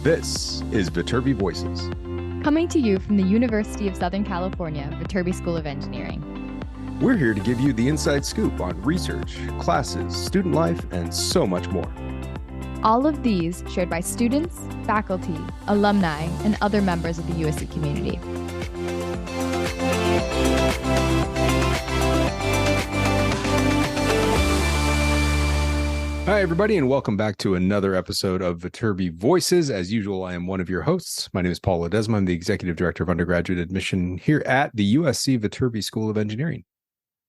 This is Viterbi Voices. Coming to you from the University of Southern California, Viterbi School of Engineering. We're here to give you the inside scoop on research, classes, student life, and so much more. All of these shared by students, faculty, alumni, and other members of the USC community. Hi, everybody, and welcome back to another episode of Viterbi Voices. As usual, I am one of your hosts. My name is Paul Ledesma. I'm the Executive Director of Undergraduate Admission here at the USC Viterbi School of Engineering.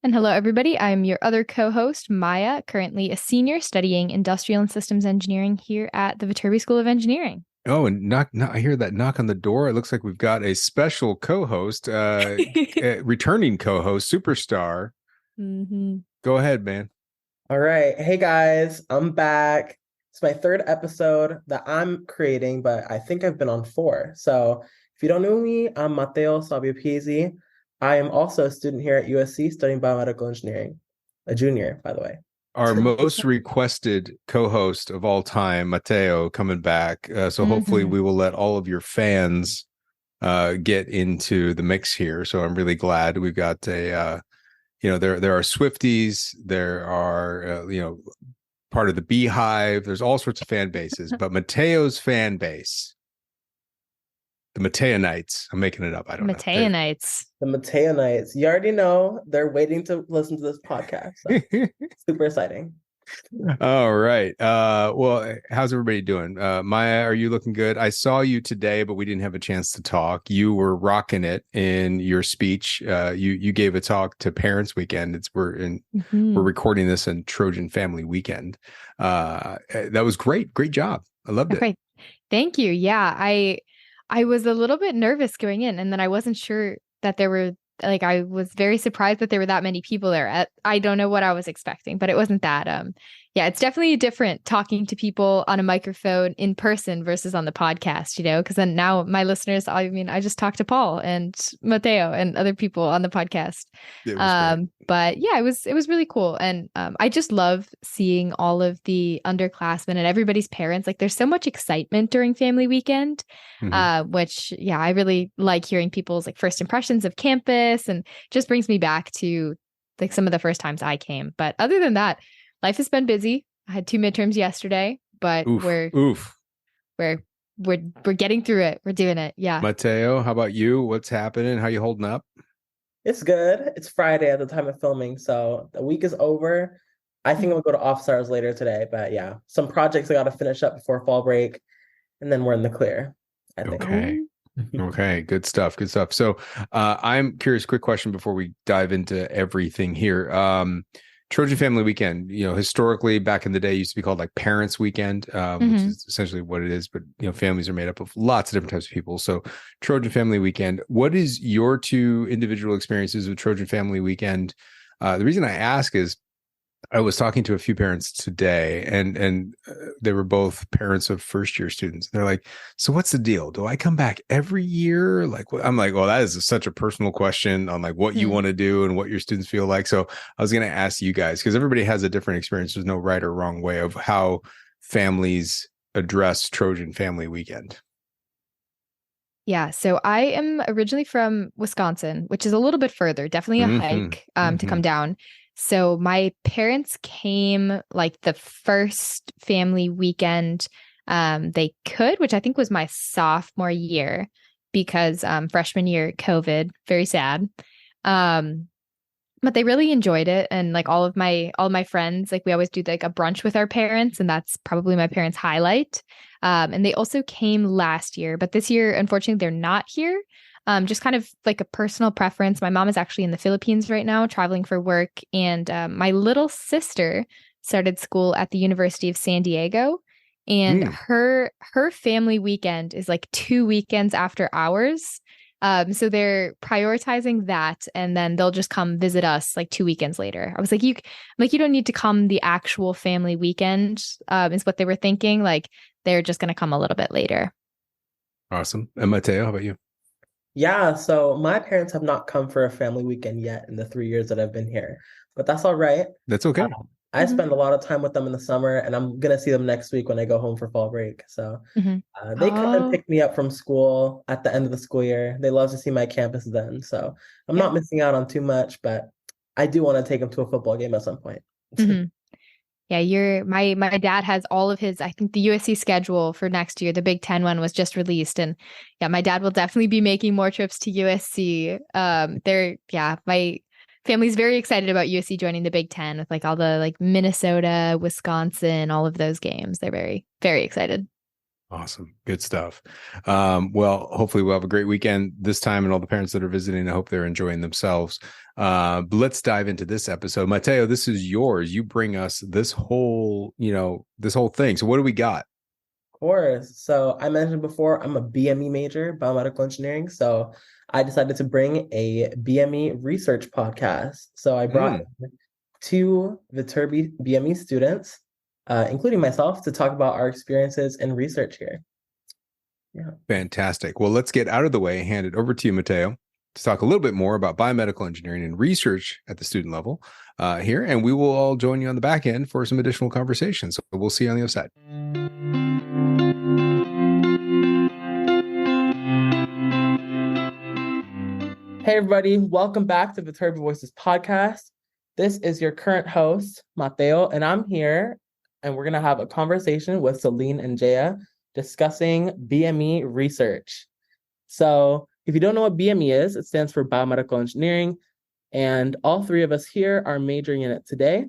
And hello, everybody. I'm your other co-host, Maya, currently a senior studying Industrial and Systems Engineering here at the Viterbi School of Engineering. Oh, and I hear that knock on the door. It looks like we've got a special co-host, returning co-host, superstar. Go ahead, man. All right. Hey, guys, I'm back. It's my third episode that I'm creating, but I think I've been on 4. So if you don't know me, I'm Mateo. I am also a student here at USC studying biomedical engineering, a junior, by the way. Our most requested co-host of all time, Mateo, coming back. So hopefully we will let all of your fans get into the mix here. So I'm really glad we've got a... there are Swifties, there are, part of the Beehive. There's all sorts of fan bases, but Mateo's fan base, the Mateonites, I'm making it up. I don't know. Mateonites. The Mateonites. You already know they're waiting to listen to this podcast. So super exciting. All right. Well, how's everybody doing? Maya, are you looking good? I saw you today, but we didn't have a chance to talk. You were rocking it in your speech. You gave a talk to Parents Weekend. We're recording this in Trojan Family Weekend. That was great. Great job. I loved it. Right. Thank you. Yeah, I was a little bit nervous going in, and then I wasn't sure that there were, I was very surprised that there were that many people there. I don't know what I was expecting, but it wasn't that. It's definitely different talking to people on a microphone in person versus on the podcast, because then now my listeners, I just talked to Paul and Mateo and other people on the podcast. But yeah, it was really cool. And I just love seeing all of the underclassmen and everybody's parents. Like, there's so much excitement during family weekend, which, I really like hearing people's first impressions of campus, and just brings me back to some of the first times I came. But other than that, life has been busy. I had 2 midterms yesterday, but we're getting through it. We're doing it. Yeah. Mateo, how about you? What's happening? How you holding up? It's good. It's Friday at the time of filming, so the week is over. I think I'll go to Off-Stars later today, but yeah, some projects I got to finish up before fall break, and then we're in the clear, I think. Okay. Good stuff. So I'm curious, quick question before we dive into everything here. Trojan Family Weekend, historically back in the day used to be called Parents Weekend, which is essentially what it is. But, families are made up of lots of different types of people. So Trojan Family Weekend, what is your 2 individual experiences with Trojan Family Weekend? The reason I ask is I was talking to a few parents today, and they were both parents of first-year students. They're like, so what's the deal? Do I come back every year? I'm like, well, that is such a personal question on what you want to do and what your students feel like. So I was going to ask you guys, because everybody has a different experience. There's no right or wrong way of how families address Trojan Family Weekend. Yeah, so I am originally from Wisconsin, which is a little bit further, definitely a hike to come down. So my parents came the first family weekend they could, which I think was my sophomore year, because freshman year, COVID, very sad. But they really enjoyed it. And all my friends, we always do a brunch with our parents, and that's probably my parents' highlight. And they also came last year, but this year, unfortunately, they're not here. Just kind of a personal preference. My mom is actually in the Philippines right now, traveling for work. And my little sister started school at the University of San Diego. And her family weekend is 2 weekends after ours. So they're prioritizing that. And then they'll just come visit us 2 weekends later. I was you don't need to come the actual family weekend, is what they were thinking. They're just going to come a little bit later. Awesome. And Mateo, how about you? Yeah, so my parents have not come for a family weekend yet in the 3 years that I've been here, but that's all right. That's okay. I spend a lot of time with them in the summer, and I'm gonna see them next week when I go home for fall break. So Mm-hmm. they come and Oh, pick me up from school at the end of the school year. They love to see my campus then. So I'm yeah. not missing out on too much, but I do want to take them to a football game at some point. Mm-hmm. Yeah, my dad has all of his, I think the USC schedule for next year, the Big Ten one was just released. And yeah, my dad will definitely be making more trips to USC. My family's very excited about USC joining the Big Ten with like all the like Minnesota, Wisconsin, all of those games. They're very, very excited. Awesome. Good stuff. Well, hopefully we'll have a great weekend this time, and all the parents that are visiting, I hope they're enjoying themselves. But let's dive into this episode. Mateo, this is yours. You bring us this whole thing. So what do we got? Of course. So I mentioned before, I'm a BME major, biomedical engineering. So I decided to bring a BME research podcast. So I brought two Viterbi BME students, including myself, to talk about our experiences in research here. Yeah. Fantastic. Well, let's get out of the way, hand it over to you, Mateo, to talk a little bit more about biomedical engineering and research at the student level here. And we will all join you on the back end for some additional conversations. So we'll see you on the other side. Hey, everybody. Welcome back to the Viterbi Voices podcast. This is your current host, Mateo, and I'm here, and we're going to have a conversation with Celine and Jaya discussing BME research. So if you don't know what BME is, it stands for Biomedical Engineering, and all three of us here are majoring in it today.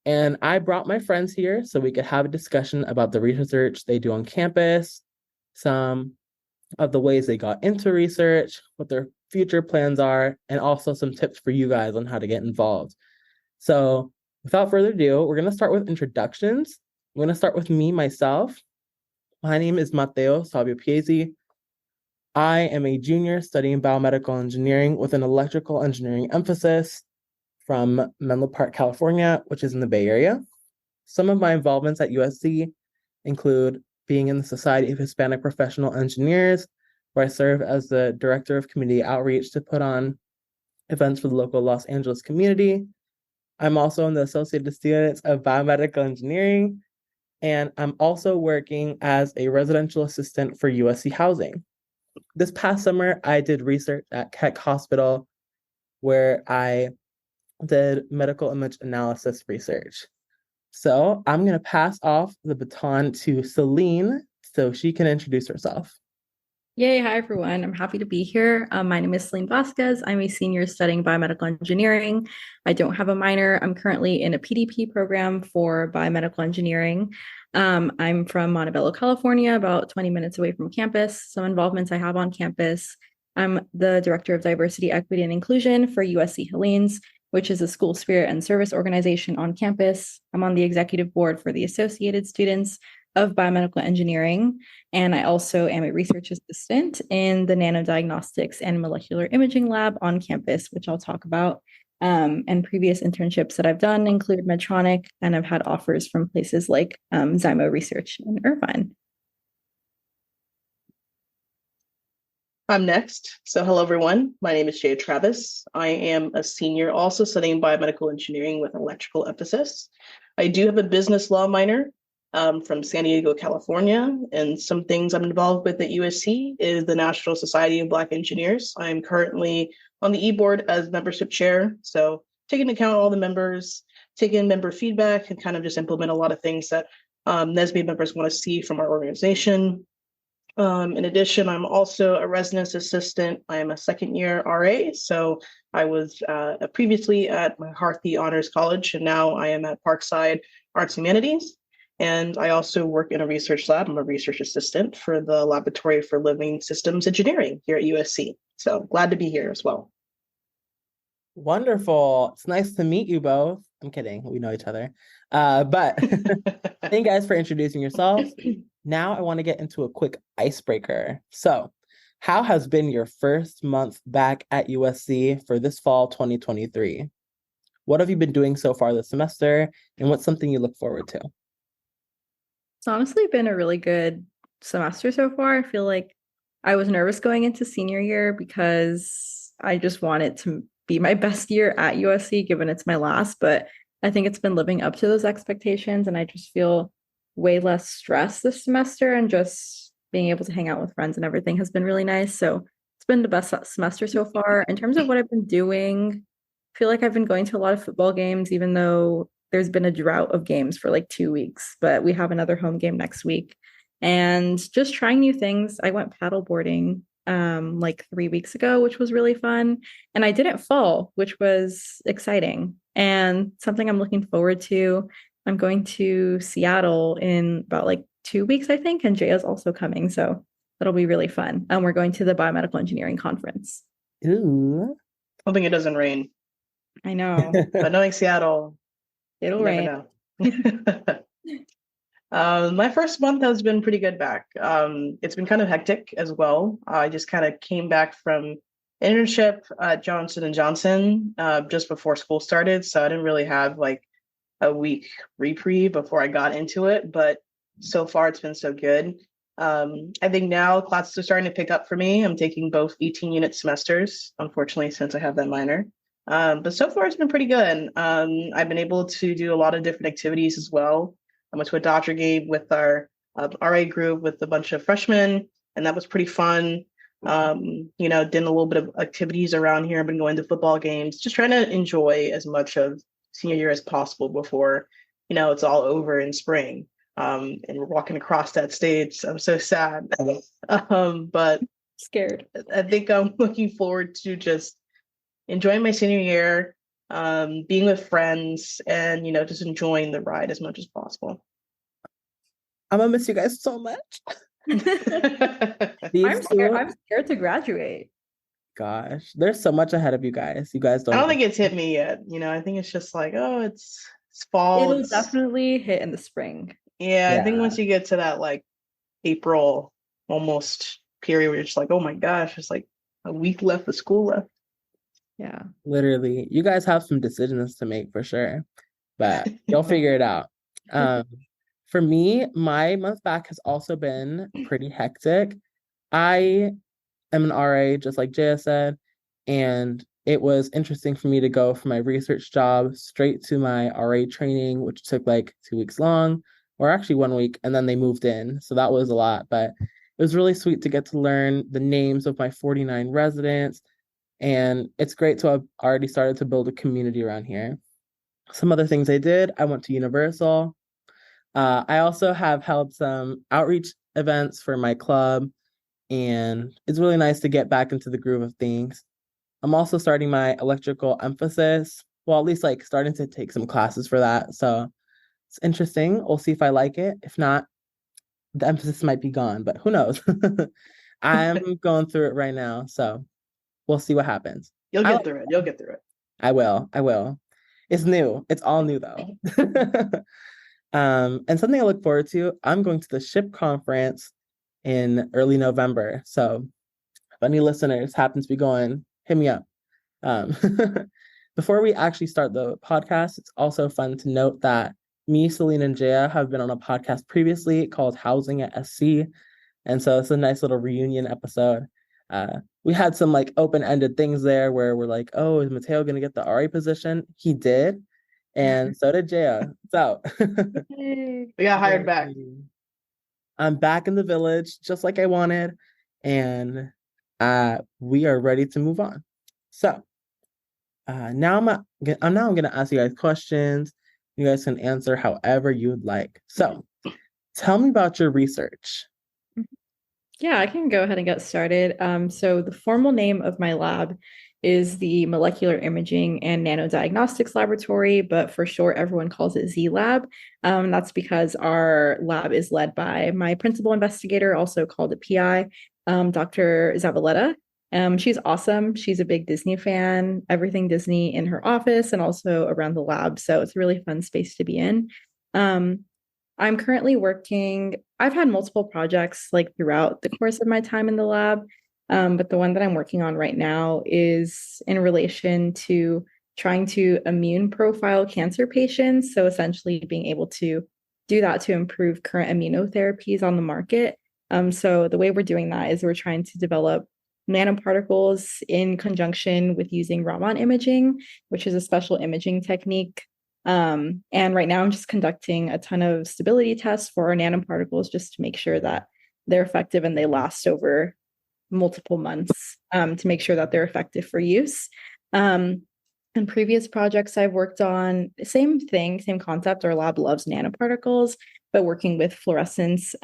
And I brought my friends here so we could have a discussion about the research they do on campus, some of the ways they got into research, what their future plans are, and also some tips for you guys on how to get involved. So without further ado, we're going to start with introductions. I'm going to start with myself. My name is Mateo Sabio-Piesi. I am a junior studying biomedical engineering with an electrical engineering emphasis from Menlo Park, California, which is in the Bay Area. Some of my involvements at USC include being in the Society of Hispanic Professional Engineers, where I serve as the Director of Community Outreach to put on events for the local Los Angeles community. I'm also in the Associated Students of Biomedical Engineering, and I'm also working as a residential assistant for USC Housing. This past summer, I did research at Keck Hospital, where I did medical image analysis research. So I'm going to pass off the baton to Celine so she can introduce herself. Yay, hi everyone. I'm happy to be here. My name is Celine Vasquez. I'm a senior studying biomedical engineering. I don't have a minor. I'm currently in a PDP program for biomedical engineering. I'm from Montebello, California, about 20 minutes away from campus. Some involvements I have on campus. I'm the Director of Diversity, Equity, and Inclusion for USC Helene, which is a school spirit and service organization on campus. I'm on the executive board for the Associated Students of Biomedical Engineering, and I also am a research assistant in the Nanodiagnostics and Molecular Imaging Lab on campus, which I'll talk about. And previous internships that I've done include Medtronic, and I've had offers from places like Zymo Research in Irvine. I'm next. So hello, everyone. My name is Jay Travis. I am a senior also studying biomedical engineering with electrical emphasis. I do have a business law minor from San Diego, California, and some things I'm involved with at USC is the National Society of Black Engineers. I'm currently on the e-board as membership chair, so taking into account all the members, taking member feedback, and kind of just implement a lot of things that NSBE members want to see from our organization. In addition, I'm also a residence assistant. I am a second year RA, so I was previously at McCarthy Honors College, and now I am at Parkside Arts Humanities. And I also work in a research lab. I'm a research assistant for the Laboratory for Living Systems Engineering here at USC. So glad to be here as well. Wonderful. It's nice to meet you both. I'm kidding. We know each other. But thank you guys for introducing yourselves. Now I want to get into a quick icebreaker. So how has been your first month back at USC for this fall 2023? What have you been doing so far this semester, and what's something you look forward to? It's honestly been a really good semester so far. I feel like I was nervous going into senior year because I just wanted to be my best year at USC, given it's my last, but I think it's been living up to those expectations, and I just feel way less stressed this semester, and just being able to hang out with friends and everything has been really nice. So it's been the best semester so far. In terms of what I've been doing, I feel like I've been going to a lot of football games, even though there's been a drought of games for like 2 weeks, but we have another home game next week. And just trying new things. I went paddle boarding like 3 weeks ago, which was really fun. And I didn't fall, which was exciting and something I'm looking forward to. I'm going to Seattle in about like 2 weeks, I think, and Jaya's also coming. So that'll be really fun. And we're going to the Biomedical Engineering Conference. Ooh. Hoping it doesn't rain. I know. But knowing Seattle, It'll you rain. never know. My first month has been pretty good back. It's been kind of hectic as well. I just kind of came back from internship at Johnson and Johnson just before school started, so I didn't really have like a week reprieve before I got into it. But so far, it's been so good. I think now classes are starting to pick up for me. I'm taking both 18-unit semesters, unfortunately, since I have that minor. But so far, it's been pretty good. I've been able to do a lot of different activities as well. I went to a Dodger game with our RA group with a bunch of freshmen, and that was pretty fun. Did a little bit of activities around here. I've been going to football games, just trying to enjoy as much of senior year as possible before, it's all over in spring. And we're walking across that stage. I'm so sad. But Scared. I think I'm looking forward to just enjoying my senior year, being with friends, and just enjoying the ride as much as possible. I'm gonna miss you guys so much. I'm scared to graduate. Gosh, there's so much ahead of you guys. You guys don't. I don't think it's hit me yet. I think it's just like, oh, it's fall. It'll definitely hit in the spring. Yeah, I think once you get to that like April almost period where you're just like, oh my gosh, it's like a week left of school left. Yeah. Literally, you guys have some decisions to make for sure, but you'll figure it out. For me, my month back has also been pretty hectic. I am an RA, just like Jaya said, and it was interesting for me to go from my research job straight to my RA training, which took like 2 weeks long, or actually 1 week, and then they moved in. So that was a lot, but it was really sweet to get to learn the names of my 49 residents. And it's great to have already started to build a community around here. Some other things I did, I went to Universal. I also have held some outreach events for my club, and it's really nice to get back into the groove of things. I'm also starting my electrical emphasis. Well, at least like starting to take some classes for that. So it's interesting. We'll see if I like it. If not, the emphasis might be gone, but who knows? I'm going through it right now. So we'll see what happens. You'll get through it. You'll get through it. I will. It's new. It's all new though. And something I look forward to, I'm going to the SHIP conference in early November. So if any listeners happen to be going, hit me up. Before we actually start the podcast, it's also fun to note that me, Celine, and Jaya have been on a podcast previously called Housing at SC. And so it's a nice little reunion episode. We had some like open-ended things there where we're like, oh, is Mateo going to get the RA position? He did. And so did Jaya. So we got hired back. I'm back in the village, just like I wanted. And we are ready to move on. So now I'm going to ask you guys questions. You guys can answer however you'd like. So tell me about your research. Yeah, I can go ahead and get started. So the formal name of my lab is the Molecular Imaging and Nanodiagnostics Laboratory, but for short, everyone calls it Z-Lab. That's because our lab is led by my principal investigator, also called a PI, Dr. Zavaleta. She's awesome. She's a big Disney fan, everything Disney in her office and also around the lab. So it's a really fun space to be in. I'm currently working, I've had multiple projects like throughout the course of my time in the lab. But the one that I'm working on right now is in relation to trying to immune profile cancer patients. So essentially being able to do that to improve current immunotherapies on the market. So the way we're doing that is we're trying to develop nanoparticles in conjunction with using Raman imaging, which is a special imaging technique And right now I'm just conducting a ton of stability tests for our nanoparticles just to make sure that they're effective and they last over multiple months, to make sure that they're effective for use. In previous projects I've worked on, same thing, same concept. Our lab loves nanoparticles, but working with fluorescence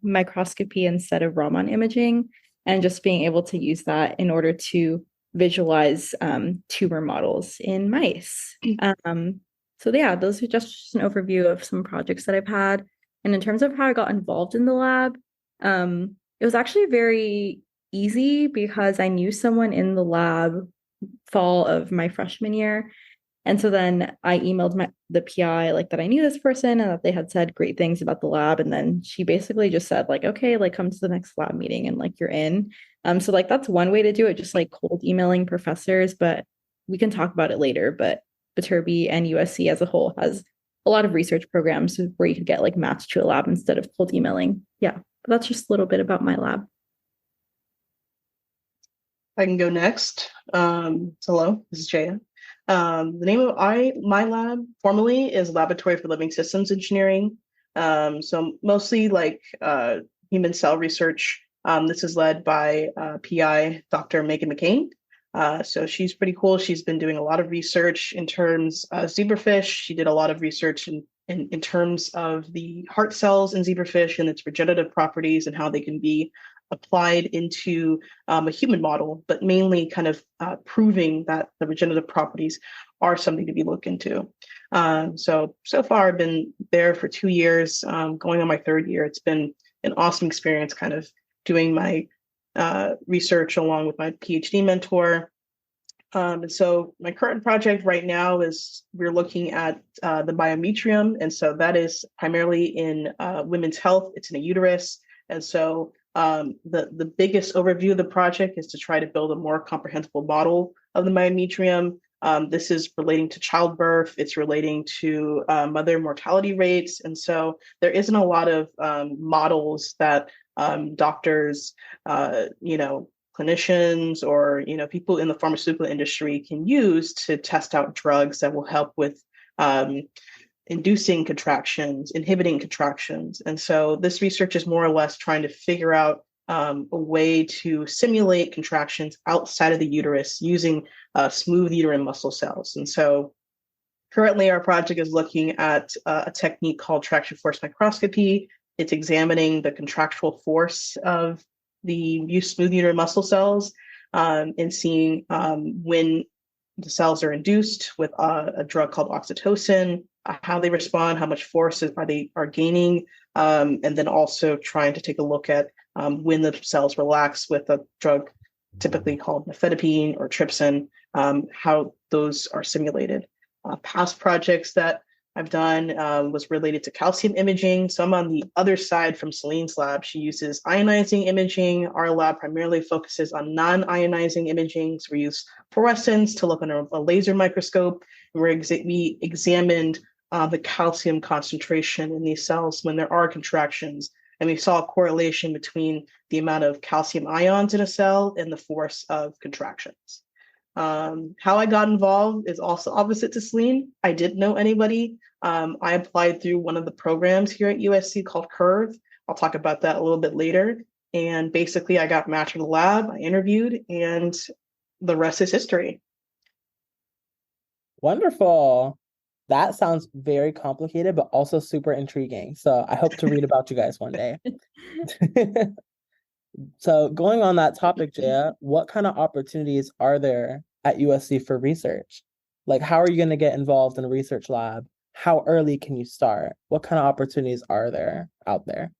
microscopy instead of Raman imaging, and just being able to use that in order to visualize tumor models in mice. So yeah, those are just an overview of some projects that I've had. And in terms of how I got involved in the lab, it was actually very easy because I knew someone in the lab fall of my freshman year. And so then I emailed the PI like that I knew this person and that they had said great things about the lab. And then she basically just said like, okay, like come to the next lab meeting and like you're in. So like that's one way to do it, just like cold emailing professors, but we can talk about it later. But Viterbi and USC as a whole has a lot of research programs where you could get like matched to a lab instead of cold emailing. Yeah, but that's just a little bit about my lab. I can go next. Hello, this is Jaya. The name of my lab formally is Laboratory for Living Systems Engineering. So mostly like human cell research. This is led by PI Dr. Megan McCain. So she's pretty cool. She's been doing a lot of research in terms of zebrafish. She did a lot of research in terms of the heart cells in zebrafish and its regenerative properties and how they can be applied into a human model, but mainly kind of proving that the regenerative properties are something to be looked into. So far I've been there for 2 years, going on my 3rd year. It's been an awesome experience kind of doing my research along with my PhD mentor. And so my current project right now is we're looking at the biometrium. And so that is primarily in women's health. It's in a uterus. And so the biggest overview of the project is to try to build a more comprehensible model of the biometrium. This is relating to childbirth. It's relating to mother mortality rates. And so there isn't a lot of models that doctors, clinicians or, people in the pharmaceutical industry can use to test out drugs that will help with inducing contractions, inhibiting contractions. And so this research is more or less trying to figure out a way to simulate contractions outside of the uterus using smooth uterine muscle cells. And so currently our project is looking at a technique called traction force microscopy. It's examining the contractual force of the smooth uterine muscle cells and seeing when the cells are induced with a drug called oxytocin, how they respond, how much force are gaining, and then also trying to take a look at when the cells relax with a drug typically called nifedipine or trypsin, how those are simulated. Past projects that I've done was related to calcium imaging. So I'm on the other side from Celine's lab. She uses ionizing imaging. Our lab primarily focuses on non-ionizing imaging. So we use fluorescence to look under a laser microscope. We examined the calcium concentration in these cells when there are contractions. And we saw a correlation between the amount of calcium ions in a cell and the force of contractions. How I got involved is also opposite to Celine. I didn't know anybody. I applied through one of the programs here at USC called Curve. I'll talk about that a little bit later. And basically, I got matched in the lab, I interviewed, and the rest is history. Wonderful. That sounds very complicated, but also super intriguing. So I hope to read about you guys one day. So going on that topic, Jaya, what kind of opportunities are there at USC for research? Like, how are you going to get involved in a research lab? How early can you start? What kind of opportunities are there out there?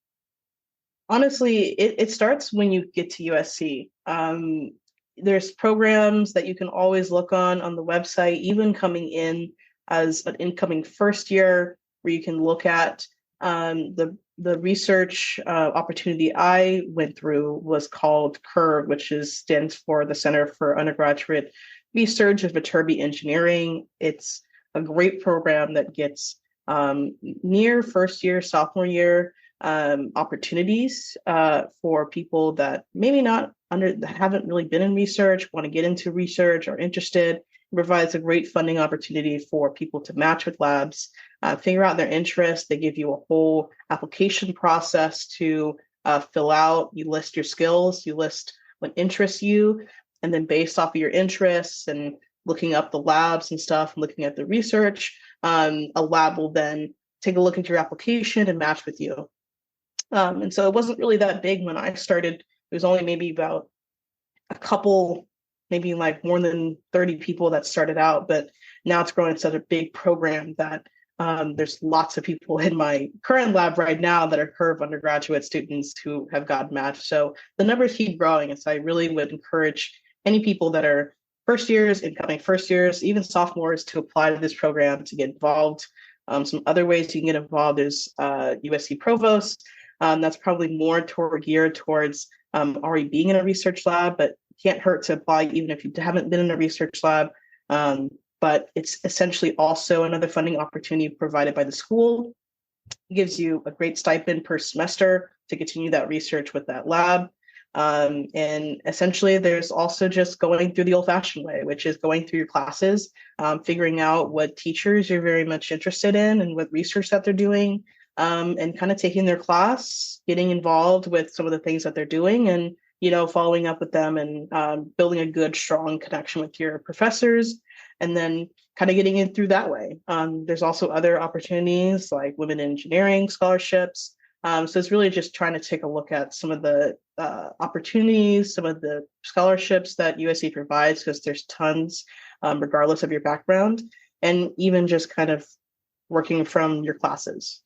Honestly, it starts when you get to USC. There's programs that you can always look on the website, even coming in as an incoming first year, where you can look at the research opportunity I went through was called CURV, which stands for the Center for Undergraduate Research of Viterbi Engineering. It's a great program that gets near first year, sophomore year opportunities for people that maybe that haven't really been in research, want to get into research, or interested. provides a great funding opportunity for people to match with labs, figure out their interests. They give you a whole application process to fill out. You list your skills, you list what interests you, and then based off of your interests and looking up the labs and stuff, and looking at the research, a lab will then take a look at your application and match with you. And so it wasn't really that big when I started. It was only maybe about a couple, maybe like more than 30 people that started out, but now it's growing into such a big program that there's lots of people in my current lab right now that are curve undergraduate students who have gotten matched. So the numbers keep growing. And so I really would encourage any people that are first years, incoming first years, even sophomores to apply to this program to get involved. Some other ways you can get involved is USC Provost. That's probably more geared towards already being in a research lab, but can't hurt to apply even if you haven't been in a research lab. But it's essentially also another funding opportunity provided by the school. It gives you a great stipend per semester to continue that research with that lab. And essentially, there's also just going through the old-fashioned way, which is going through your classes, figuring out what teachers you're very much interested in and what research that they're doing, and kind of taking their class, getting involved with some of the things that they're doing, and following up with them and building a good, strong connection with your professors, and then kind of getting in through that way. There's also other opportunities like women in engineering scholarships. So it's really just trying to take a look at some of the opportunities, some of the scholarships that USC provides, because there's tons, regardless of your background, and even just kind of working from your classes.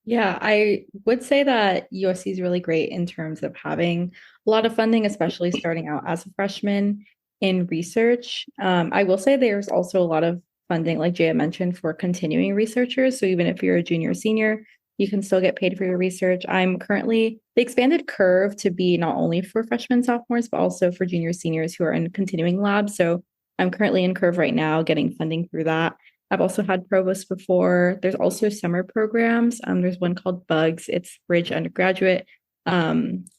Yeah, I would say that USC is really great in terms of having a lot of funding, especially starting out as a freshman in research. I will say there's also a lot of funding, like Jaya mentioned, for continuing researchers. So even if you're a junior or senior, you can still get paid for your research. I'm currently, the expanded curve to be not only for freshmen, sophomores, but also for junior, seniors who are in continuing labs. So I'm currently in curve right now, getting funding through that. I've also had provost before. There's also summer programs. There's one called Bugs. It's Bridge Undergraduate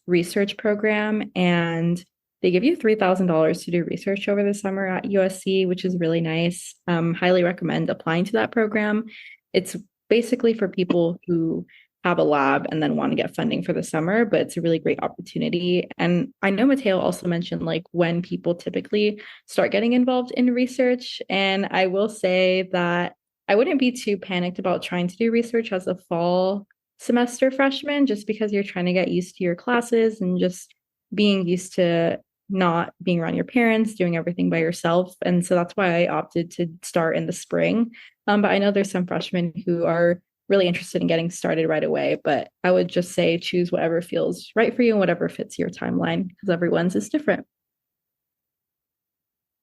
Research Program, and they give you $3,000 to do research over the summer at USC, which is really nice. Highly recommend applying to that program. It's basically for people who have a lab and then want to get funding for the summer, but it's a really great opportunity. And I know Mateo also mentioned like when people typically start getting involved in research. And I will say that I wouldn't be too panicked about trying to do research as a fall semester freshman, just because you're trying to get used to your classes and just being used to not being around your parents, doing everything by yourself. And so that's why I opted to start in the spring. But I know there's some freshmen who are really interested in getting started right away, but I would just say choose whatever feels right for you and whatever fits your timeline, because everyone's is different.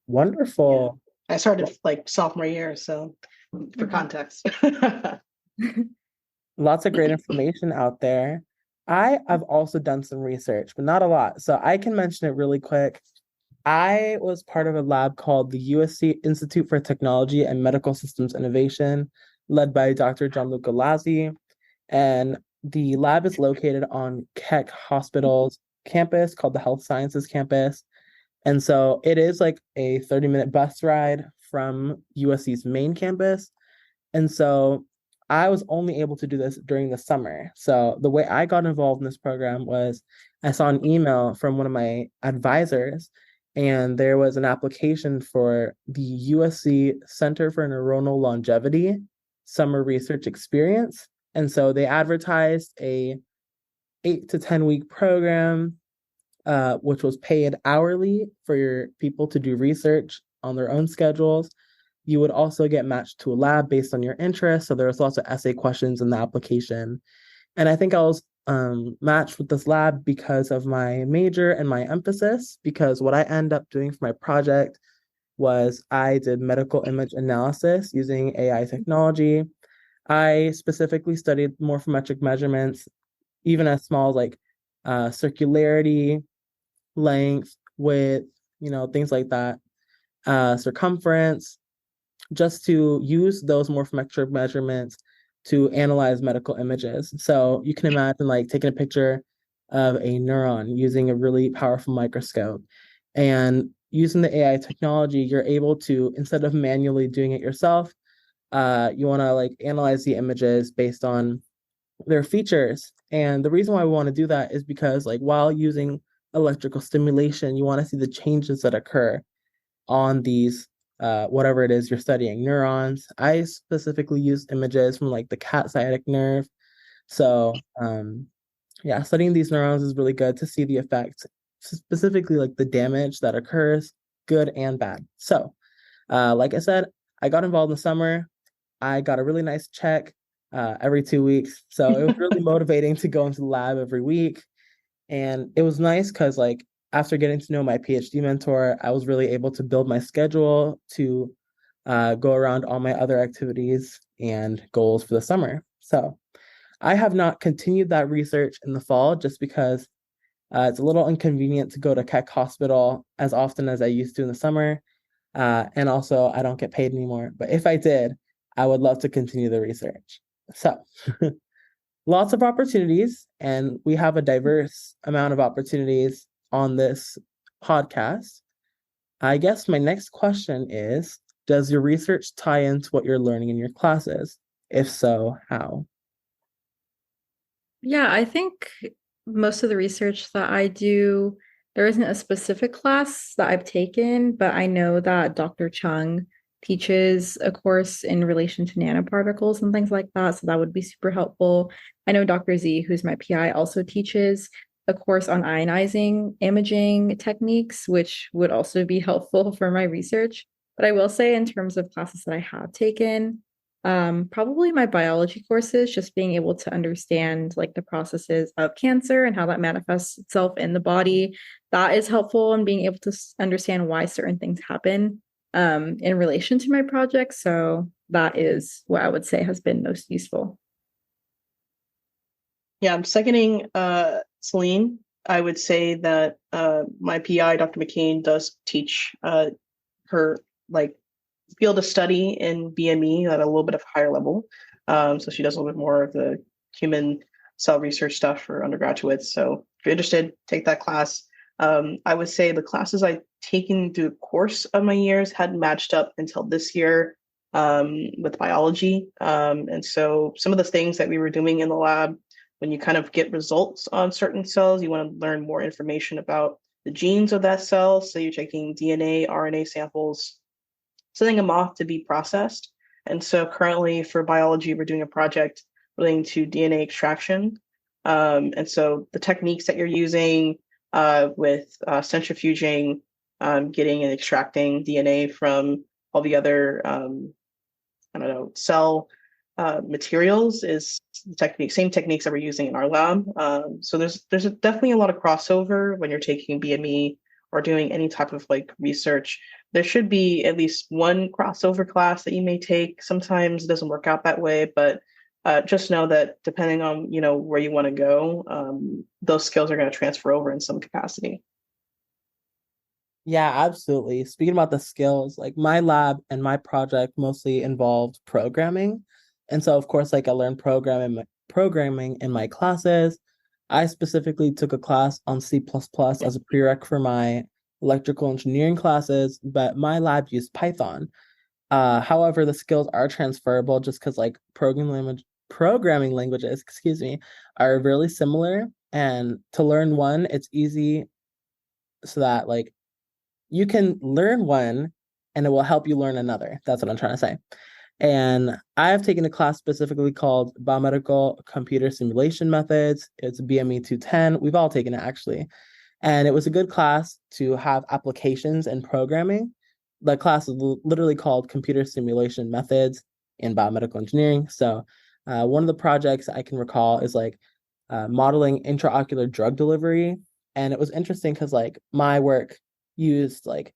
Wonderful. Yeah. I started like sophomore year, so for context. Lots of great information out there. I've also done some research, but not a lot. So I can mention it really quick. I was part of a lab called the USC Institute for Technology and Medical Systems Innovation, led by Dr. Gianluca Lazzi. And the lab is located on Keck Hospital's campus called the Health Sciences Campus. And so it is like a 30-minute bus ride from USC's main campus. And so I was only able to do this during the summer. So the way I got involved in this program was I saw an email from one of my advisors, and there was an application for the USC Center for Neuronal Longevity summer research experience. And so they advertised a 8 to 10 week program, which was paid hourly for your people to do research on their own schedules. You would also get matched to a lab based on your interests. So there was lots of essay questions in the application. And I think I was matched with this lab because of my major and my emphasis, because what I ended up doing for my project was I did medical image analysis using AI technology. I specifically studied morphometric measurements, even as small as like circularity, length, width, things like that, circumference, just to use those morphometric measurements to analyze medical images. So you can imagine like taking a picture of a neuron using a really powerful microscope and using the AI technology, you're able to, instead of manually doing it yourself, you want to like analyze the images based on their features. And the reason why we want to do that is because like while using electrical stimulation, you want to see the changes that occur on these whatever it is you're studying, neurons. I specifically use images from like the cat sciatic nerve. So yeah, studying these neurons is really good to see the effects, specifically like the damage that occurs, good and bad. So like I said, I got involved in the summer. I got a really nice check every 2 weeks. So it was really motivating to go into the lab every week. And it was nice because like after getting to know my PhD mentor, I was really able to build my schedule to go around all my other activities and goals for the summer. So I have not continued that research in the fall just because it's a little inconvenient to go to Keck Hospital as often as I used to in the summer. And also, I don't get paid anymore. But if I did, I would love to continue the research. So, lots of opportunities, and we have a diverse amount of opportunities on this podcast. I guess my next question is, does your research tie into what you're learning in your classes? If so, how? Yeah, I think most of the research that I do, there isn't a specific class that I've taken, but I know that Dr. Chung teaches a course in relation to nanoparticles and things like that. So that would be super helpful. I know Dr. Z, who's my PI, also teaches a course on ionizing imaging techniques, which would also be helpful for my research. But I will say, in terms of classes that I have taken, probably my biology courses, just being able to understand like the processes of cancer and how that manifests itself in the body. That is helpful in being able to understand why certain things happen in relation to my project. So that is what I would say has been most useful. Yeah, I'm seconding Celine. I would say that my PI, Dr. McCain, does teach her like field of study in BME at a little bit of higher level. So she does a little bit more of the human cell research stuff for undergraduates. So if you're interested, take that class. I would say the classes I've taken through the course of my years hadn't matched up until this year with biology. And so some of the things that we were doing in the lab, when you kind of get results on certain cells, you want to learn more information about the genes of that cell. So you're taking DNA, RNA samples, sending them off to be processed. And so currently for biology, we're doing a project relating to DNA extraction. And so the techniques that you're using with centrifuging, getting and extracting DNA from all the other, cell materials is the same techniques that we're using in our lab. So there's definitely a lot of crossover when you're taking BME or doing any type of like research. There should be at least one crossover class that you may take. Sometimes it doesn't work out that way, but just know that depending on where you want to go, those skills are going to transfer over in some capacity. Yeah, absolutely. Speaking about the skills, like my lab and my project mostly involved programming. And so of course, like I learned programming in my classes. I specifically took a class on C++ as a prereq for my electrical engineering classes, but my lab used Python. However, the skills are transferable just because like programming languages, excuse me, are really similar. And to learn one, it's easy so that like you can learn one and it will help you learn another. That's what I'm trying to say. And I have taken a class specifically called Biomedical Computer Simulation Methods. It's BME 210. We've all taken it actually. And it was a good class to have applications and programming. The class is literally called Computer Simulation Methods in Biomedical Engineering. So one of the projects I can recall is like modeling intraocular drug delivery. And it was interesting because like my work used like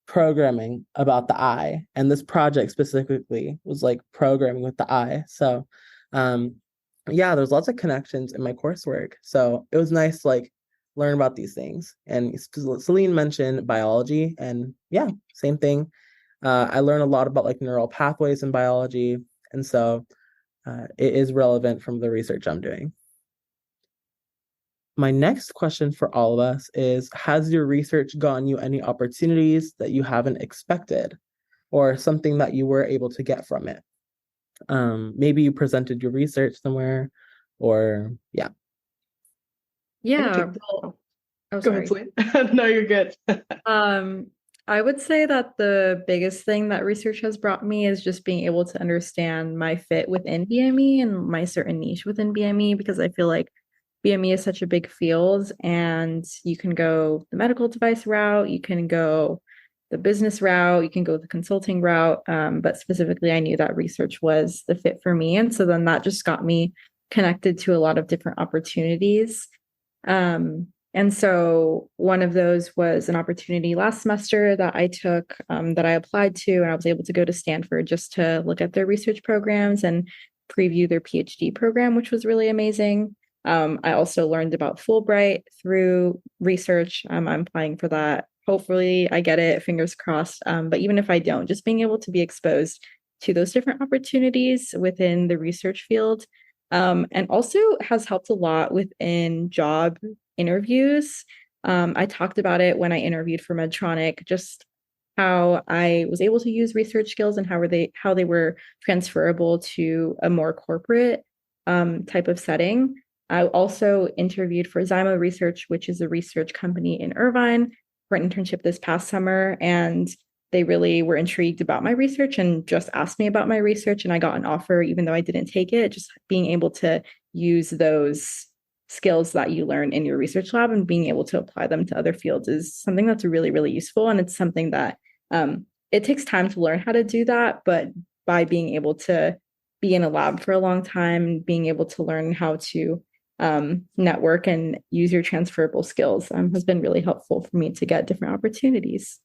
programming about the eye, and this project specifically was like programming with the eye. So yeah, there's lots of connections in my coursework, so it was nice to like learn about these things. And Celine mentioned biology, and yeah, same thing. I learned a lot about like neural pathways in biology, and so it is relevant from the research I'm doing. My next question for all of us is, has your research gotten you any opportunities that you haven't expected or something that you were able to get from it? Maybe you presented your research somewhere or yeah. Yeah, well, oh, Go ahead, sorry. Celine. No, you're good. I would say that the biggest thing that research has brought me is just being able to understand my fit within BME and my certain niche within BME, because I feel like BME is such a big field and you can go the medical device route, you can go the business route, you can go the consulting route. But specifically, I knew that research was the fit for me. And so then that just got me connected to a lot of different opportunities. And so one of those was an opportunity last semester that I took, that I applied to, and I was able to go to Stanford just to look at their research programs and preview their PhD program, which was really amazing. I also learned about Fulbright through research. I'm applying for that. Hopefully I get it, fingers crossed. But even if I don't, just being able to be exposed to those different opportunities within the research field, and also has helped a lot within job interviews. I talked about it when I interviewed for Medtronic, just how I was able to use research skills and how they were transferable to a more corporate type of setting. I also interviewed for Zymo Research, which is a research company in Irvine, for an internship this past summer, and they really were intrigued about my research and just asked me about my research, and I got an offer even though I didn't take it. Just being able to use those skills that you learn in your research lab and being able to apply them to other fields is something that's really, really useful. And it's something that it takes time to learn how to do that, but by being able to be in a lab for a long time, being able to learn how to network and use your transferable skills has been really helpful for me to get different opportunities.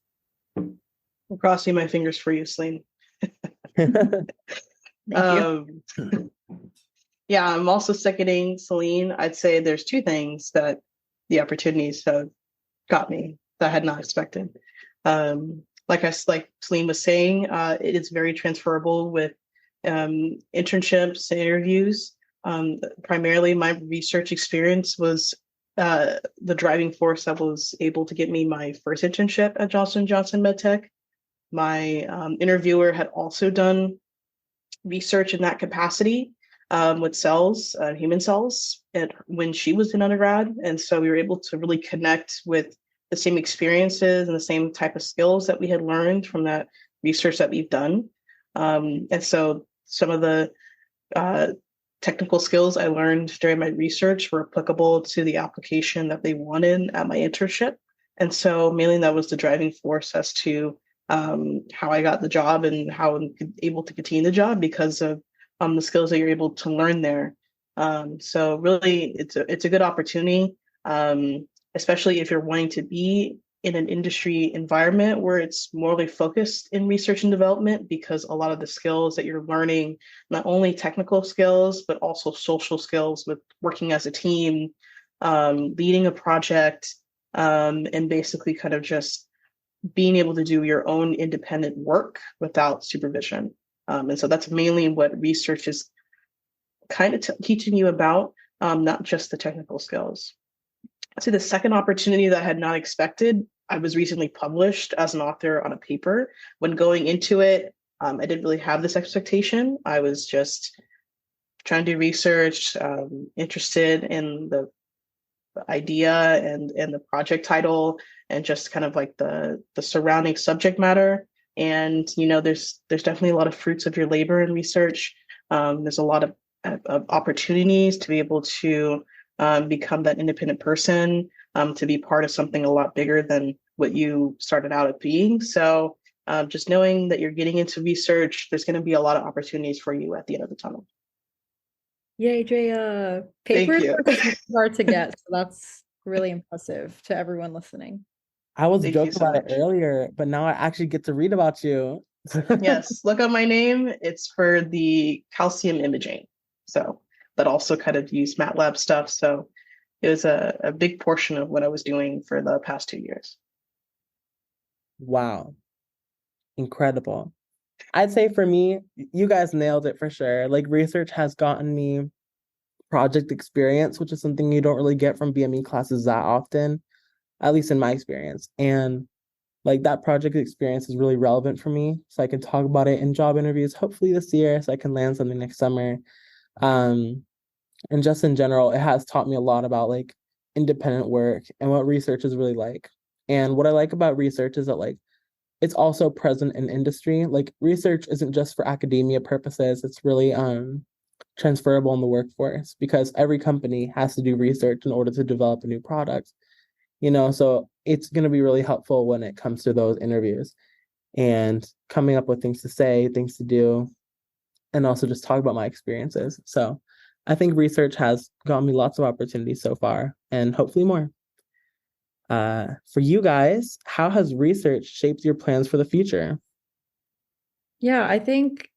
I'm crossing my fingers for you, Celine. Thank you. Yeah, I'm also seconding Celine. I'd say there's two things that the opportunities have got me that I had not expected. Like Celine was saying, it is very transferable with internships and interviews. Primarily, my research experience was the driving force that was able to get me my first internship at Johnson & Johnson MedTech. My interviewer had also done research in that capacity with cells, human cells, when she was in undergrad. And so we were able to really connect with the same experiences and the same type of skills that we had learned from that research that we've done. And so some of the technical skills I learned during my research were applicable to the application that they wanted at my internship. And so mainly that was the driving force as to how I got the job and how I'm able to continue the job because of the skills that you're able to learn there. So really, it's a good opportunity, especially if you're wanting to be in an industry environment where it's morely focused in research and development, because a lot of the skills that you're learning, not only technical skills, but also social skills with working as a team, leading a project, and basically kind of just being able to do your own independent work without supervision. And so that's mainly what research is kind of teaching you about, not just the technical skills. So the second opportunity that I had not expected, I was recently published as an author on a paper. When going into it, I didn't really have this expectation. I was just trying to do research, interested in the idea and the project title and just kind of like the surrounding subject matter. And there's definitely a lot of fruits of your labor in research. There's a lot of opportunities to be able to become that independent person, to be part of something a lot bigger than what you started out at being. So just knowing that you're getting into research, there's going to be a lot of opportunities for you at the end of the tunnel. Yay, Jaya. Papers are hard to get, so that's really impressive to everyone listening. I was joking about it earlier, but now I actually get to read about you. Yes, look up my name. It's for the calcium imaging. So that also kind of used MATLAB stuff. So it was a big portion of what I was doing for the past 2 years. Wow. Incredible. I'd say for me, you guys nailed it for sure. Like research has gotten me project experience, which is something you don't really get from BME classes that often, at least in my experience. And like that project experience is really relevant for me. So I can talk about it in job interviews, hopefully this year, so I can land something next summer. And just in general, it has taught me a lot about like independent work and what research is really like. And what I like about research is that like it's also present in industry. Like research isn't just for academia purposes, it's really transferable in the workforce because every company has to do research in order to develop a new product. So it's going to be really helpful when it comes to those interviews and coming up with things to say, things to do, and also just talk about my experiences. So I think research has gotten me lots of opportunities so far and hopefully more. For you guys, how has research shaped your plans for the future? Yeah, I think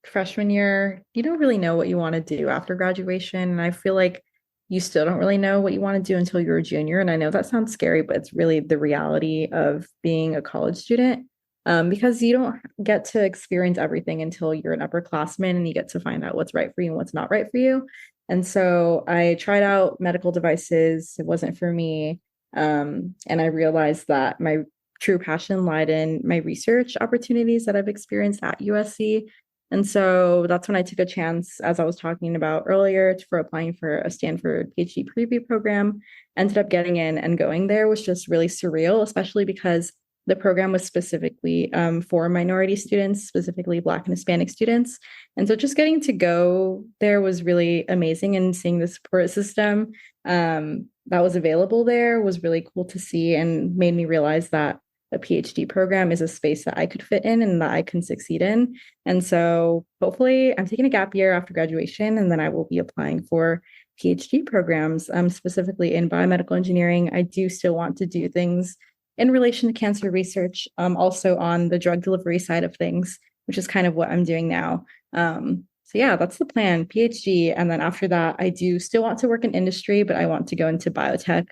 freshman year, you don't really know what you want to do after graduation. And I feel like you still don't really know what you want to do until you're a junior. And I know that sounds scary, but it's really the reality of being a college student, because you don't get to experience everything until you're an upperclassman and you get to find out what's right for you and what's not right for you. And so I tried out medical devices. It wasn't for me. And I realized that my true passion lied in my research opportunities that I've experienced at USC. And so that's when I took a chance, as I was talking about earlier, for applying for a Stanford PhD preview program. Ended up getting in, and going there was just really surreal, especially because the program was specifically for minority students, specifically Black and Hispanic students. And so just getting to go there was really amazing, and seeing the support system that was available there was really cool to see, and made me realize that a PhD program is a space that I could fit in and that I can succeed in. And so hopefully I'm taking a gap year after graduation, and then I will be applying for PhD programs, specifically in biomedical engineering. I do still want to do things in relation to cancer research, also on the drug delivery side of things, which is kind of what I'm doing now. So yeah, that's the plan, PhD. And then after that, I do still want to work in industry, but I want to go into biotech.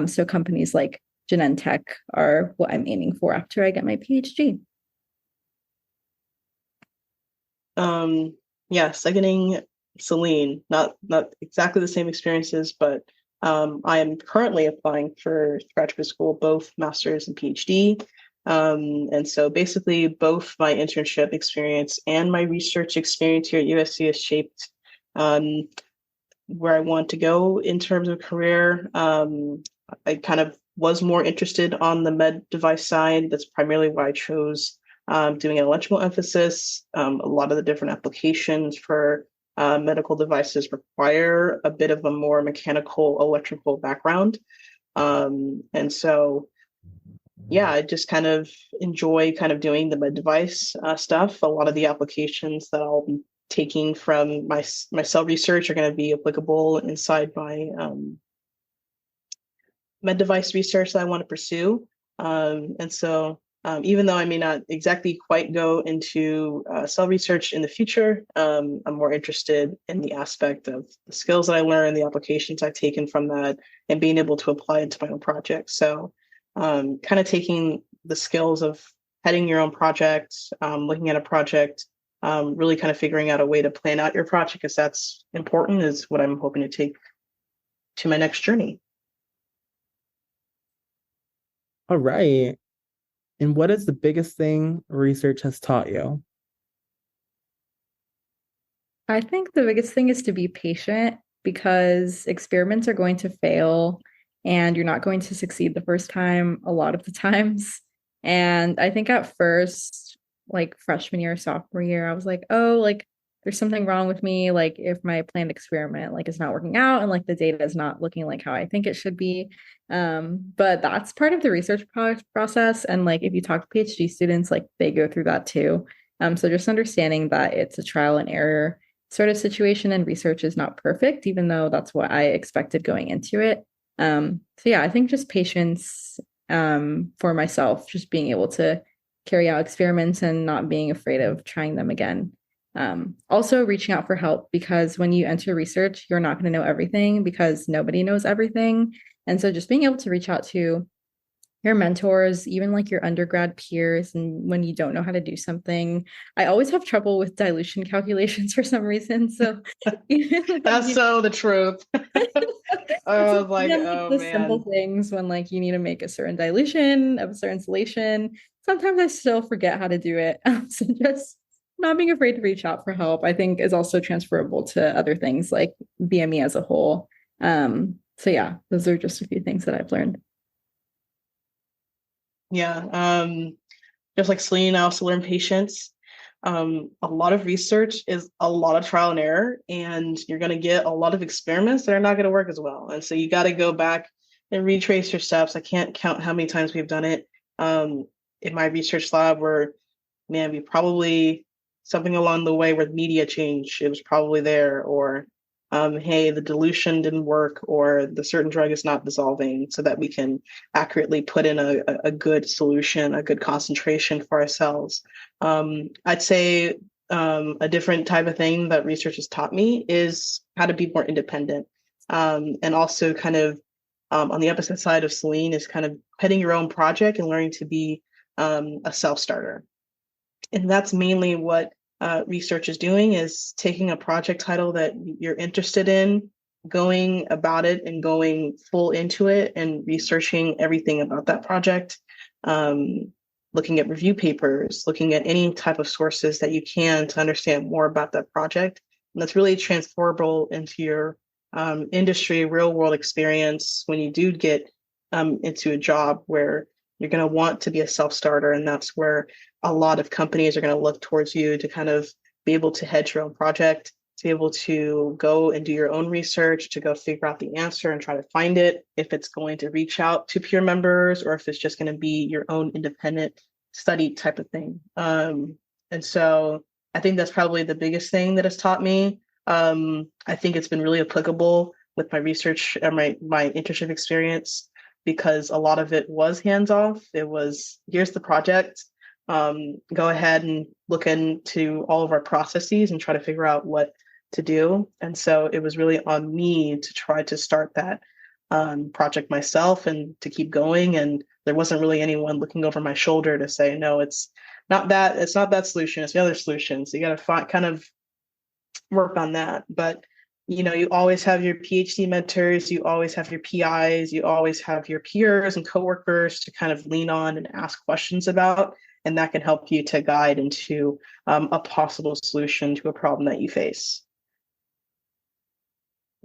So companies like Genentech are what I'm aiming for after I get my PhD. Yeah, seconding Celine, not exactly the same experiences, but I am currently applying for graduate school, both master's and PhD. And so basically both my internship experience and my research experience here at USC has shaped where I want to go in terms of career. I kind of was more interested on the med device side. That's primarily why I chose doing an electrical emphasis. A lot of the different applications for medical devices require a bit of a more mechanical electrical background. And so, yeah, I just kind of enjoy kind of doing the med device stuff. A lot of the applications that I'll be taking from my cell research are going to be applicable inside my med device research that I want to pursue. And so even though I may not exactly quite go into cell research in the future, I'm more interested in the aspect of the skills that I learned, the applications I've taken from that, and being able to apply it to my own project. So kind of taking the skills of heading your own project, looking at a project, really kind of figuring out a way to plan out your project, because that's important, is what I'm hoping to take to my next journey. All right. And what is the biggest thing research has taught you? I think the biggest thing is to be patient, because experiments are going to fail and you're not going to succeed the first time a lot of the times. And I think at first, like freshman year, sophomore year, I was like, oh, like there's something wrong with me. Like if my planned experiment like is not working out and like the data is not looking like how I think it should be. But that's part of the research process. And like if you talk to PhD students, like they go through that too. So just understanding that it's a trial and error sort of situation, and research is not perfect, even though that's what I expected going into it. So yeah, I think just patience for myself, just being able to carry out experiments and not being afraid of trying them again. Also reaching out for help, because when you enter research, you're not going to know everything because nobody knows everything. And so just being able to reach out to your mentors, even like your undergrad peers, and when you don't know how to do something. I always have trouble with dilution calculations for some reason. So That's so the truth. I was like, even, oh the simple man. things when like you need to make a certain dilution of a certain solution. Sometimes I still forget how to do it. So just not being afraid to reach out for help, I think, is also transferable to other things like BME as a whole. So yeah, those are just a few things that I've learned. Yeah. Just like Celine, I also learned patience. A lot of research is a lot of trial and error, and you're going to get a lot of experiments that are not going to work as well. And so you got to go back and retrace your steps. I can't count how many times we've done it in my research lab where, man, we probably something along the way with media change, it was probably there, or hey, the dilution didn't work, or the certain drug is not dissolving, so that we can accurately put in a good solution, a good concentration for our cells. I'd say a different type of thing that research has taught me is how to be more independent. And also kind of on the opposite side of Celine is kind of heading your own project and learning to be a self-starter. And that's mainly what research is doing, is taking a project title that you're interested in, going about it and going full into it and researching everything about that project, looking at review papers, looking at any type of sources that you can to understand more about that project. And that's really transferable into your industry, real world experience when you do get into a job where you're going to want to be a self-starter. And that's where a lot of companies are going to look towards you to kind of be able to head your own project, to be able to go and do your own research, to go figure out the answer and try to find it, if it's going to reach out to peer members or if it's just going to be your own independent study type of thing. And so I think that's probably the biggest thing that has taught me. I think it's been really applicable with my research and my internship experience, because a lot of it was hands-off. It was, here's the project, go ahead and look into all of our processes and try to figure out what to do. And so it was really on me to try to start that project myself and to keep going. And there wasn't really anyone looking over my shoulder to say, no, it's not that solution, it's the other solution. So you got to kind of work on that. But you always have your PhD mentors, you always have your PIs, you always have your peers and coworkers to kind of lean on and ask questions about, and that can help you to guide into a possible solution to a problem that you face.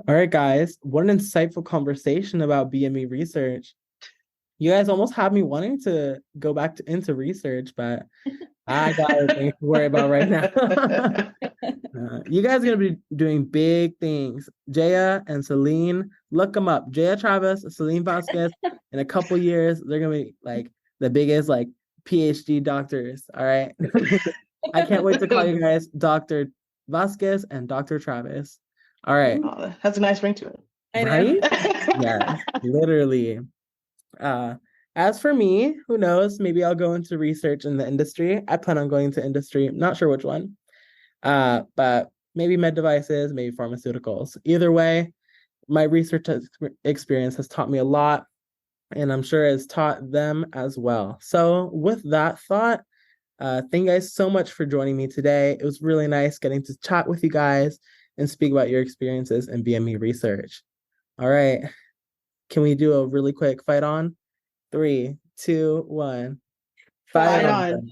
All right, guys, what an insightful conversation about BME research. You guys almost have me wanting to go back into research, but I got other things to worry about right now. You guys are going to be doing big things. Jaya and Celine, look them up. Jaya Travis, Celine Vasquez, in a couple years, they're going to be like the biggest like PhD doctors. All right. I can't wait to call you guys Dr. Vasquez and Dr. Travis. All right. Oh, that's a nice ring to it. Right? Yes, literally. As for me, who knows? Maybe I'll go into research in the industry. I plan on going into industry. Not sure which one. But maybe med devices, maybe pharmaceuticals. Either way, my research experience has taught me a lot, and I'm sure it's taught them as well. So with that thought, thank you guys so much for joining me today. It was really nice getting to chat with you guys and speak about your experiences in BME research. All right. Can we do a really quick fight on? 3, 2, 1. Fight on.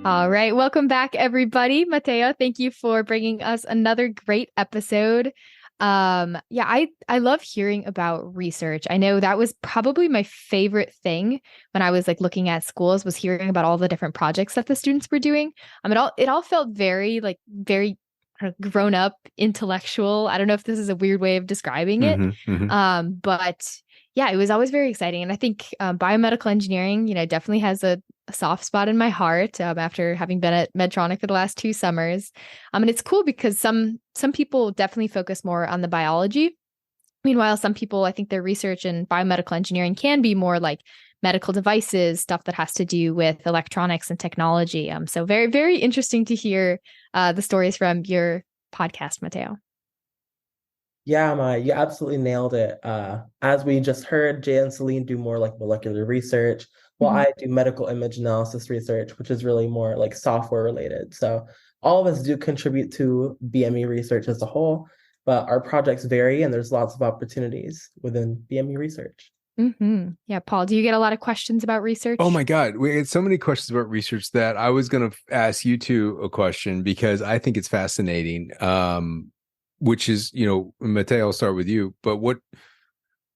All right. Welcome back, everybody. Mateo, thank you for bringing us another great episode. I love hearing about research. I know that was probably my favorite thing when I was like looking at schools, was hearing about all the different projects that the students were doing. It all felt very grown up, intellectual. I don't know if this is a weird way of describing it. But yeah, it was always very exciting. And I think biomedical engineering, definitely has a soft spot in my heart after having been at Medtronic for the last 2 summers. And it's cool because some people definitely focus more on the biology. Meanwhile, some people, I think their research in biomedical engineering can be more like medical devices, stuff that has to do with electronics and technology. So very, very interesting to hear the stories from your podcast, Mateo. Yeah, you absolutely nailed it. As we just heard, Jay and Celine do more like molecular research, while Mhm. I do medical image analysis research, which is really more like software related. So all of us do contribute to BME research as a whole, but our projects vary and there's lots of opportunities within BME research. Yeah, Paul, do you get a lot of questions about Oh research? my God. We had so many questions about research that I was going to ask you two a question because I think it's fascinating. Which is, Mateo, I'll start with you, but what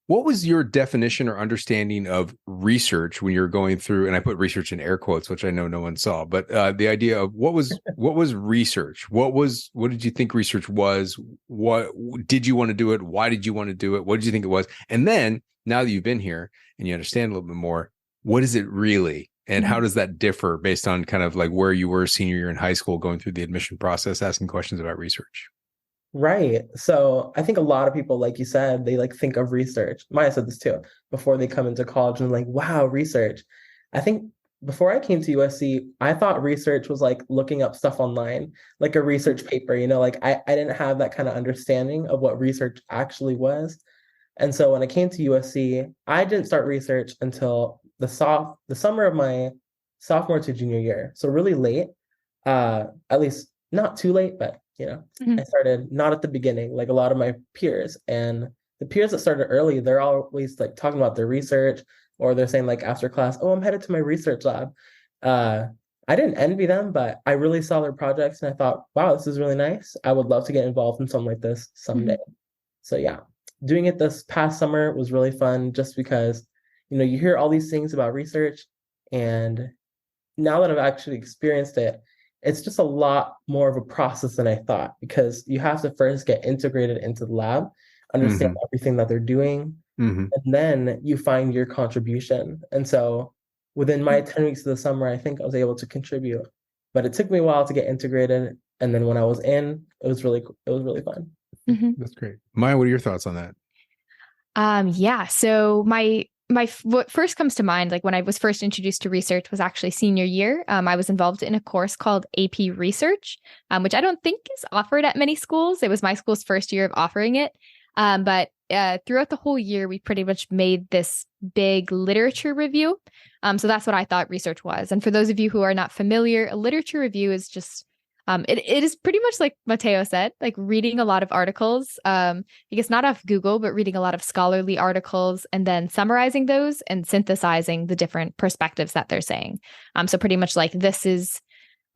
was your definition or understanding of research when you're going through, and I put research in air quotes, which I know no one saw, but the idea of what was research? What did you think research was? What did you want to do it? Why did you want to do it? What did you think it was? And then now that you've been here and you understand a little bit more, what is it really? And how Mhm. does that differ based on kind of like where you were senior year in high school, going through the admission process, asking questions about research? Right. So I think a lot of people, like you said, they like think of research. Maya said this too, before they come into college and like, wow, research. I think before I came to USC, I thought research was like looking up stuff online, like a research paper, like I didn't have that kind of understanding of what research actually was. And so when I came to USC, I didn't start research until the summer of my sophomore to junior year. So really late, at least not too late, but I Mhm. started not at the beginning, like a lot of my peers. And the peers that started early, they're always like talking about their research, or they're saying like after class, oh, I'm headed to my research lab. Uh, I didn't envy them, but I really saw their projects and I thought, wow, this is really nice. I would love to get involved in something like this someday. Mhm. So yeah, doing it this past summer was really fun just because, you hear all these things about research, and now that I've actually experienced it, it's just a lot more of a process than I thought because you have to first get integrated into the lab, understand Mm-hmm. everything that they're doing, Mm-hmm. and then you find your contribution. And so within my 10 weeks of the summer, I think I was able to contribute. But it took me a while to get integrated. And then when I was in, it was really fun. Mhm. That's great. Maya, what are your thoughts on that? Yeah. So what first comes to mind, like when I was first introduced to research, was actually senior year. I was involved in a course called AP Research, which I don't think is offered at many schools. It was my school's first year of offering it, but throughout the whole year, we pretty much made this big literature review. So that's what I thought research was. And for those of you who are not familiar, a literature review is just it is pretty much like Mateo said, like reading a lot of articles. I guess not off Google, but reading a lot of scholarly articles and then summarizing those and synthesizing the different perspectives that they're saying. So pretty much like this is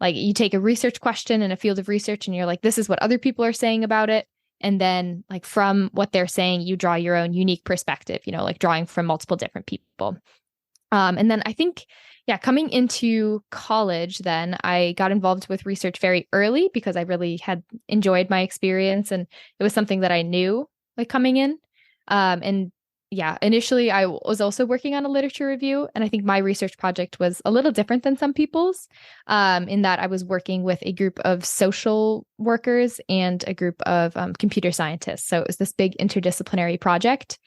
like you take a research question in a field of research and you're like, this is what other people are saying about it. And then like from what they're saying, you draw your own unique perspective, like drawing from multiple different people. And then I think, yeah, coming into college, then I got involved with research very early because I really had enjoyed my experience and it was something that I knew like coming in. And yeah, initially I was also working on a literature review, and I think my research project was a little different than some people's, in that I was working with a group of social workers and a group of computer scientists. So it was this big interdisciplinary project.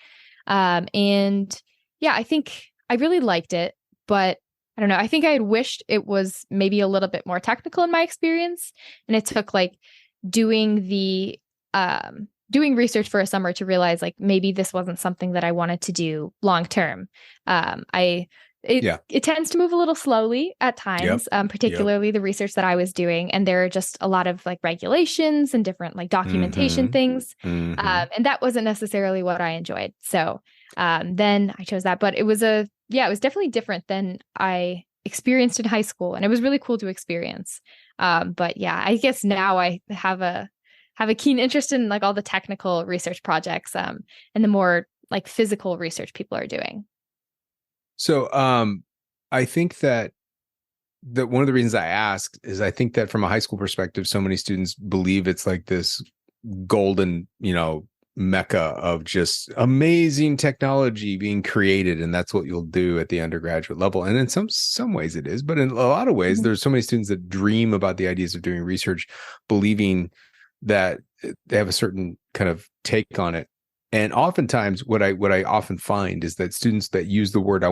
And yeah, I think I really liked it, but I don't know. I think I had wished it was maybe a little bit more technical in my experience. And it took like doing the doing research for a summer to realize like maybe this wasn't something that I wanted to do long term. I Yeah. it tends to move a little slowly at Yep. times, Yep. particularly the research that I was doing, and there are just a lot of like regulations and different like documentation Mm-hmm. things, Mm-hmm. and that wasn't necessarily what I enjoyed. So then I chose that, but it was it was definitely different than I experienced in high school, and it was really cool to experience. But yeah, I guess now I have a keen interest in like all the technical research projects, and the more like physical research people are doing. So I think that one of the reasons I asked is I think that from a high school perspective, so many students believe it's like this golden, mecca of just amazing technology being created, and that's what you'll do at the undergraduate level. And in some ways it is, but in a lot of ways, Mhm. there's so many students that dream about the ideas of doing research, believing that they have a certain kind of take on it. And oftentimes, what I often find is that students that use the word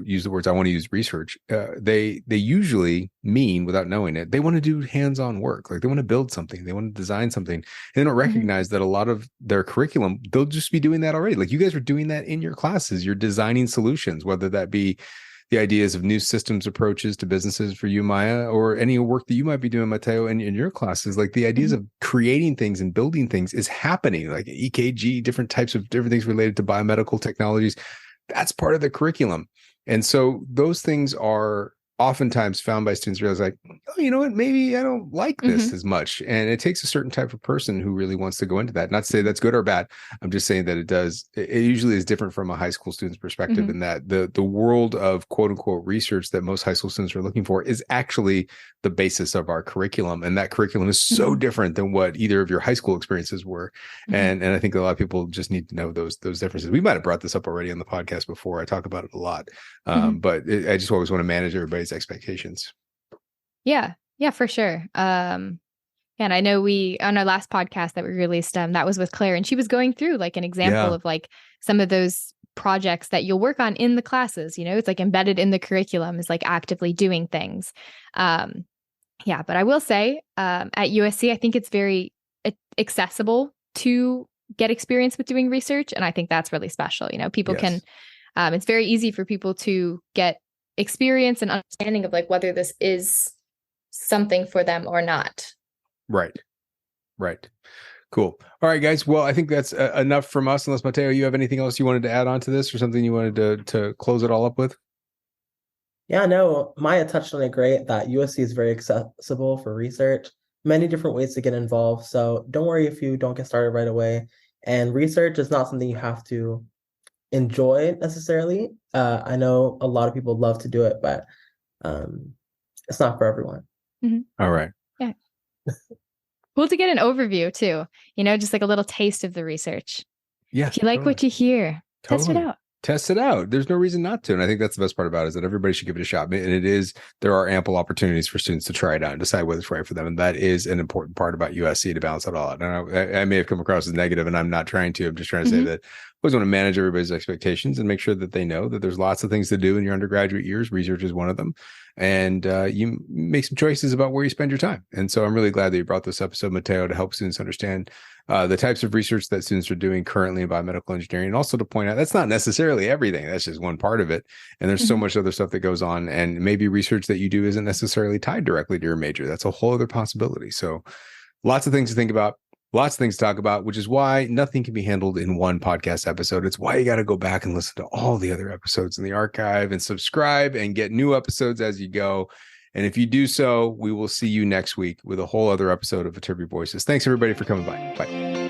use the words I want to use research, they usually mean, without knowing it, they want to do hands-on work. Like they want to build something, they want to design something. And they don't recognize that a lot of their curriculum, they'll just be doing that already. Like you guys are doing that in your classes. You're designing solutions, whether that be the ideas of new systems approaches to businesses for you, Maya, or any work that you might be doing, Mateo, in your classes. Like the ideas of creating things and building things is happening, like EKG, different things related to biomedical technologies. That's part of the curriculum. And so those things are oftentimes found by students realize like, oh, you know what, maybe I don't like this as much. And it takes a certain type of person who really wants to go into that. Not to say that's good or bad. I'm just saying that it usually is different from a high school student's perspective in that the world of quote unquote research that most high school students are looking for is actually the basis of our curriculum. And that curriculum is so different than what either of your high school experiences were. And I think a lot of people just need to know those differences. We might have brought this up already on the podcast before. I talk about it a lot. But I just always want to manage everybody's expectations. Yeah, for sure. And I know on our last podcast that we released, that was with Claire, and she was going through like an example of like some of those projects that you'll work on in the classes. You know, it's like embedded in the curriculum, is like actively doing things. But I will say at USC, I think it's very accessible to get experience with doing research, and I think that's really special. You know, people can. It's very easy for people to get experience and understanding of like whether this is something for them or not. Right. Cool. All right, guys. Well, I think that's enough from us. Unless Mateo, you have anything else you wanted to add on to this, or something you wanted to close it all up with? Yeah, no, Maya touched on it great that USC is very accessible for research, many different ways to get involved. So don't worry if you don't get started right away. And research is not something you have to enjoy necessarily. I know a lot of people love to do it, but it's not for everyone. All right. Yeah. Cool to get an overview too, you know, just like a little taste of the research. Yeah. If you like what you hear, test it out. Test it out. There's no reason not to. And I think that's the best part about it, is that everybody should give it a shot. And there are ample opportunities for students to try it out and decide whether it's right for them. And that is an important part about USC to balance it all out. And I may have come across as negative, and I'm not trying to. I'm just trying to say that I always want to manage everybody's expectations and make sure that they know that there's lots of things to do in your undergraduate years. Research is one of them. And you make some choices about where you spend your time. And so I'm really glad that you brought this episode, Mateo, to help students understand the types of research that students are doing currently in biomedical engineering, and also to point out that's not necessarily everything. That's just one part of it. And there's so much other stuff that goes on. And maybe research that you do isn't necessarily tied directly to your major. That's a whole other possibility. So lots of things to think about. Lots of things to talk about, which is why nothing can be handled in one podcast episode. It's why you got to go back and listen to all the other episodes in the archive and subscribe and get new episodes as you go. And if you do so, we will see you next week with a whole other episode of Viterbi Voices. Thanks, everybody, for coming by. Bye.